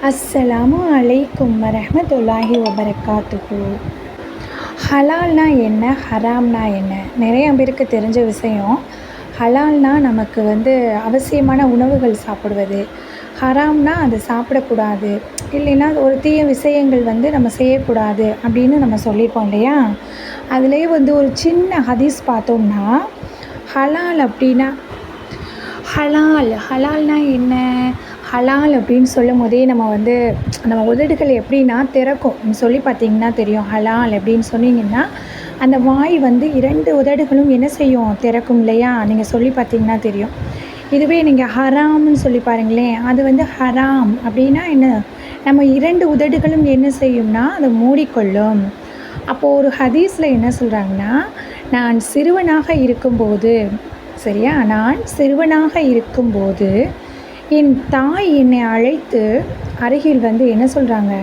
அஸ்ஸலாமு அலைக்கும் வரஹ்மத்துல்லாஹி வபரகாத்துஹு. ஹலால்னா என்ன, ஹராம்னா என்ன? நிறைய பேருக்கு தெரிஞ்ச விஷயம். ஹலால்னா நமக்கு அவசியமான உணவுகள் சாப்பிடுவது. ஹராம்னா அது சாப்பிடக்கூடாது, இல்லைன்னா ஒரு தீய விஷயங்கள் நம்ம செய்யக்கூடாது அப்படின்னு நம்ம சொல்லியிருப்போம் இல்லையா? அதுலேயே ஒரு சின்ன ஹதீஸ் பார்த்தோம்னா, ஹலால் அப்படின்னா ஹலால்னா என்ன? ஹலால் அப்படின்னு சொல்லும் போதே நம்ம உதடுகள் எப்படின்னா திறக்கும் சொல்லி பார்த்தீங்கன்னா தெரியும். ஹலால் அப்படின்னு சொன்னீங்கன்னா அந்த வாய் 2 உதடுகளும் என்ன செய்யும்? திறக்கும் இல்லையா? நீங்கள் சொல்லி பார்த்தீங்கன்னா தெரியும். இதுவே நீங்கள் ஹராம்னு சொல்லி பாருங்களேன், அது ஹராம் அப்படின்னா என்ன? நம்ம 2 உதடுகளும் என்ன செய்யும்னா அதை மூடிக்கொள்ளும். அப்போது ஒரு ஹதீஸில் என்ன சொல்கிறாங்கன்னா, நான் சிறுவனாக இருக்கும்போது என் தாய் என்னை அழைத்து அருகில் என்ன சொல்கிறாங்க,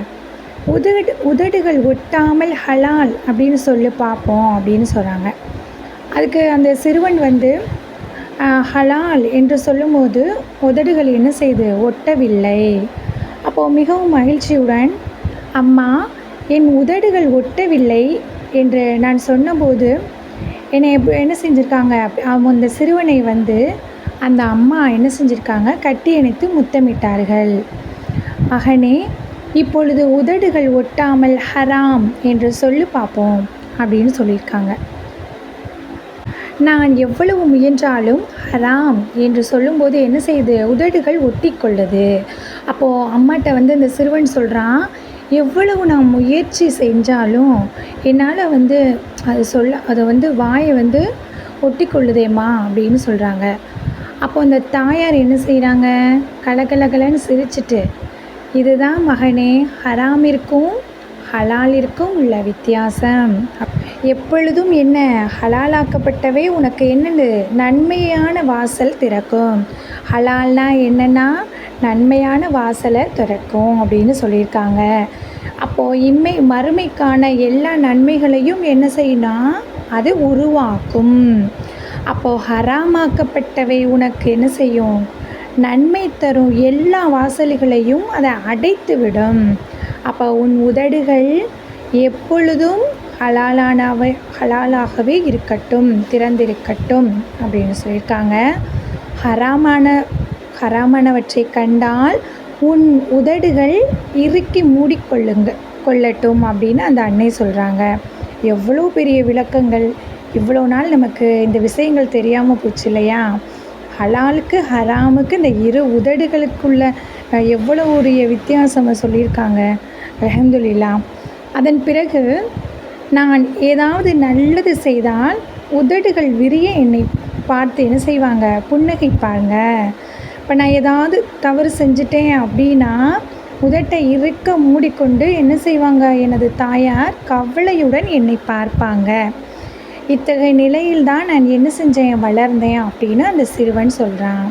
உதடுகள் ஒட்டாமல் ஹலால் அப்படின்னு சொல்லி பார்ப்போம் அப்படின்னு சொல்கிறாங்க. அதுக்கு அந்த சிறுவன் ஹலால் என்று சொல்லும்போது உதடுகள் என்ன செய்து ஒட்டவில்லை. அப்போது மிகவும் மகிழ்ச்சியுடன், அம்மா என் உதடுகள் ஒட்டவில்லை என்று நான் சொன்னபோது என்னை என்ன செஞ்சுருக்காங்க, அந்த சிறுவனை அந்த அம்மா என்ன செஞ்சுருக்காங்க, கட்டி அணைத்து முத்தமிட்டார்கள். மகனே, இப்பொழுது உதடுகள் ஒட்டாமல் ஹராம் என்று சொல்லி பார்ப்போம் அப்படின்னு சொல்லியிருக்காங்க. நான் எவ்வளவு முயன்றாலும் ஹராம் என்று சொல்லும்போது என்ன செய்யுது? உதடுகள் ஒட்டி கொள்ளுது. அப்போது அம்மாட்ட இந்த சிறுவன் சொல்கிறான், எவ்வளவு நான் முயற்சி செஞ்சாலும் என்னால் அதை வாயை ஒட்டி கொள்ளுதேம்மா அப்படின்னு சொல்கிறாங்க. அப்போ அந்த தாயார் என்ன செய்கிறாங்க, கலகலகலன்னு சிரிச்சிட்டு, இதுதான் மகனே ஹராமிற்கும் ஹலாலிற்கும் உள்ள வித்தியாசம். எப்பொழுதும் என்ன, ஹலாலாக்கப்பட்டவை உனக்கு என்னது? நன்மையான வாசல் திறக்கும். ஹலால்னா என்னன்னா நன்மையான வாசலை திறக்கும் அப்படின்னு சொல்லியிருக்காங்க. அப்போது மறுமைக்கான எல்லா நன்மைகளையும் என்ன செய்யணும்? அது உருவாக்கும். அப்போது ஹராமாக்கப்பட்டவை உனக்கு என்ன செய்யும்? நன்மை தரும் எல்லா வாசல்களையும் அதை அடைத்துவிடும். அப்போ உன் உதடுகள் எப்பொழுதும் ஹலாலாகவே இருக்கட்டும், திறந்திருக்கட்டும் அப்படின்னு சொல்லியிருக்காங்க. ஹராமானவற்றை கண்டால் உன் உதடுகள் இறுக்கி கொள்ளட்டும் அப்படின்னு அந்த அன்னை சொல்கிறாங்க. எவ்வளோ பெரிய விளக்கங்கள்! இவ்வளோ நாள் நமக்கு இந்த விஷயங்கள் தெரியாமல் போச்சு இல்லையா? ஹலாலுக்கு ஹராமுக்கு இந்த 2 உதடுகளுக்குள்ள எவ்வளோ ஒரு வித்தியாசம் சொல்லியிருக்காங்க. அல்ஹம்துலில்லாஹ். அதன் பிறகு நான் ஏதாவது நல்லது செய்தால் உதடுகள் விரிய என்னை பார்த்து என்ன செய்வாங்க? புன்னகைப்பாங்க. இப்போ நான் ஏதாவது தவறு செஞ்சிட்டேன் அப்படின்னா உதட்டை இறுக்க மூடிக்கொண்டு என்ன செய்வாங்க? எனது தாயார் கவலையுடன் என்னை பார்ப்பாங்க. இத்தகைய நிலையில்தான் நான் என்ன செஞ்சேன்? வளர்ந்தேன் அப்படின்னு அந்த சிறுவன் சொல்கிறான்.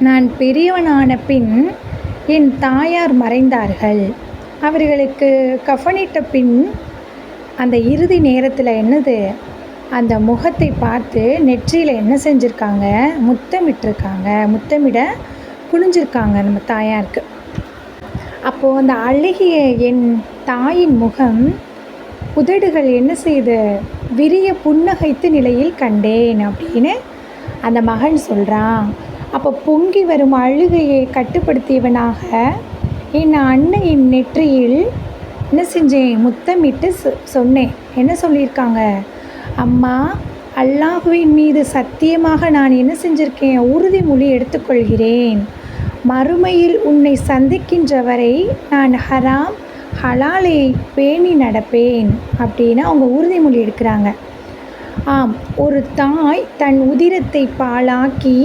நான் பெரியவனான பின் என் தாயார் மறைந்தார்கள். அவர்களுக்கு கஃனிட்ட பின் அந்த இறுதி நேரத்தில் என்னது, அந்த முகத்தை பார்த்து நெற்றியில் என்ன செஞ்சுருக்காங்க? முத்தமிட குனிஞ்சிருக்காங்க நம்ம தாயாருக்கு. அப்போது அந்த அழகிய என் தாயின் முகம் உதடுகள் என்ன செய்து விரிய புன்னகைத்து நிலையில் கண்டேன் அப்படின்னு அந்த மகன் சொல்கிறான். அப்போ பொங்கி வரும் அழுகையை கட்டுப்படுத்தியவனாக என் அன்னையின் நெற்றியில் என்ன செஞ்சேன்? முத்தமிட்டு சொன்னேன். என்ன சொல்லியிருக்காங்க? அம்மா, அல்லாஹுவின் மீது சத்தியமாக நான் என்ன செஞ்சுருக்கேன்? உறுதிமொழி எடுத்துக்கொள்கிறேன். மறுமையில் உன்னை சந்திக்கின்ற வரை நான் ஹலாலை பேணி நடப்பேன் அப்படின்னு அவங்க உறுதிமொழி எடுக்கிறாங்க. ஆம், ஒரு தாய் தன் உதிரத்தை பாழாக்கி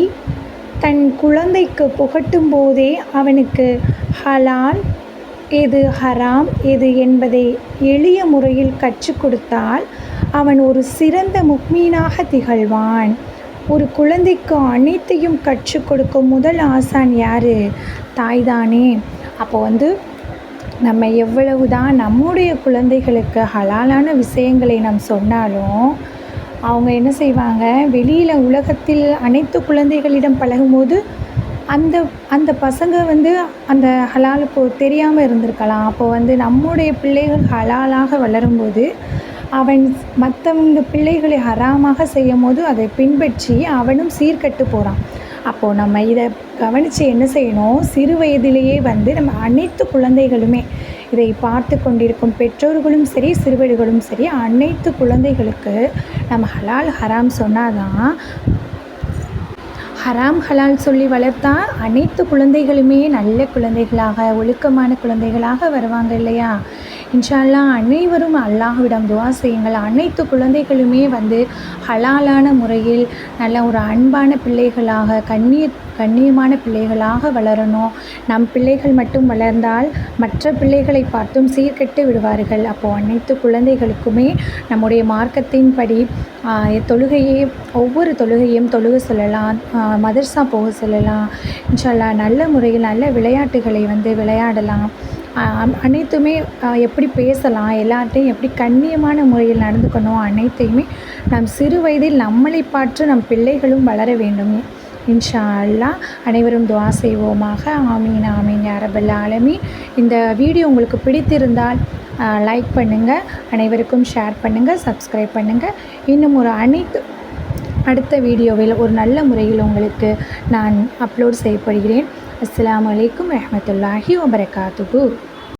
தன் குழந்தைக்கு புகட்டும் போதே அவனுக்கு ஹலால் எது, ஹராம் எது என்பதை எளிய முறையில் கற்றுக் கொடுத்தால் அவன் ஒரு சிறந்த முஃமினாக திகழ்வான். ஒரு குழந்தைக்கு அனைத்தையும் கற்றுக் கொடுக்கும் முதல் ஆசான் யார்? தாய்தானே. அப்போ நம்ம எவ்வளவு தான் நம்முடைய குழந்தைகளுக்கு ஹலாலான விஷயங்களை நாம் சொன்னாலும் அவங்க என்ன செய்வாங்க? வெளியில் உலகத்தில் அனைத்து குழந்தைகளிடம் பழகும்போது அந்த அந்த பசங்க வந்து அந்த ஹலாலுக்கு தெரியாமல் இருந்திருக்கலாம். அப்போ வந்து நம்முடைய பிள்ளைகள் ஹலாலாக வளரும்போது, அவன் மற்றவங்க பிள்ளைகளை ஹராமாக செய்யும்போது அதை பின்பற்றி அவனும் சீர்கெட்டு போகிறான். அப்போது நம்ம இதை கவனித்து என்ன செய்யணும், சிறு வயதிலேயே வந்து நம்ம அனைத்து குழந்தைகளுமே இதை பார்த்து கொண்டிருக்கும் பெற்றோர்களும் சரி, சிறுவர்களும் சரி, அனைத்து குழந்தைகளுக்கு நம்ம ஹலால் ஹராம் சொன்னால் தான், ஹராம் ஹலால் சொல்லி வளர்த்தா அனைத்து குழந்தைகளுமே நல்ல குழந்தைகளாக, ஒழுக்கமான குழந்தைகளாக வருவாங்க இல்லையா? இன்ஷா அல்லாஹ் அனைவரும் அல்லாஹ்விடம் துஆ செய்யுங்கள். அனைத்து குழந்தைகளுமே வந்து ஹலாலான முறையில் நல்ல ஒரு அன்பான பிள்ளைகளாக, கண்ணியமான பிள்ளைகளாக வளரணும். நம் பிள்ளைகள் மட்டும் வளர்ந்தால் மற்ற பிள்ளைகளை பார்த்தும் சீர்கெட்டு விடுவார்கள். அப்போது அனைத்து குழந்தைகளுக்குமே நம்முடைய மார்க்கத்தின்படி தொழுகையை ஒவ்வொரு தொழுகையும் தொழுக சொல்லலாம், மதர்சா போக சொல்லலாம். இன்ஷா அல்லாஹ் நல்ல முறையில் நல்ல விளையாட்டுகளை வந்து விளையாடலாம். அனைத்துமே எப்படி பேசலாம், எல்லார்ட்டையும் எப்படி கண்ணியமான முறையில் நடந்துக்கணும், அனைத்தையுமே நம் சிறு வயதில் நம்மளை பார்த்து நம் பிள்ளைகளும் வளர வேண்டும். இன்ஷா அல்லாஹ் அனைவரும் துஆ செய்வோமாக. ஆமீன் ஆமீன் யா ரப்பல் ஆலமீன். இந்த வீடியோ உங்களுக்கு பிடித்திருந்தால் லைக் பண்ணுங்கள், அனைவருக்கும் ஷேர் பண்ணுங்கள், சப்ஸ்கிரைப் பண்ணுங்கள். இன்னும் ஒரு அடுத்த வீடியோவில் ஒரு நல்ல முறையில் உங்களுக்கு நான் அப்லோட் செய்யப்படுகிறேன். அஸ்ஸலாமு அலைக்கும் வரஹ்மத்துல்லாஹி வபரகாத்துஹு.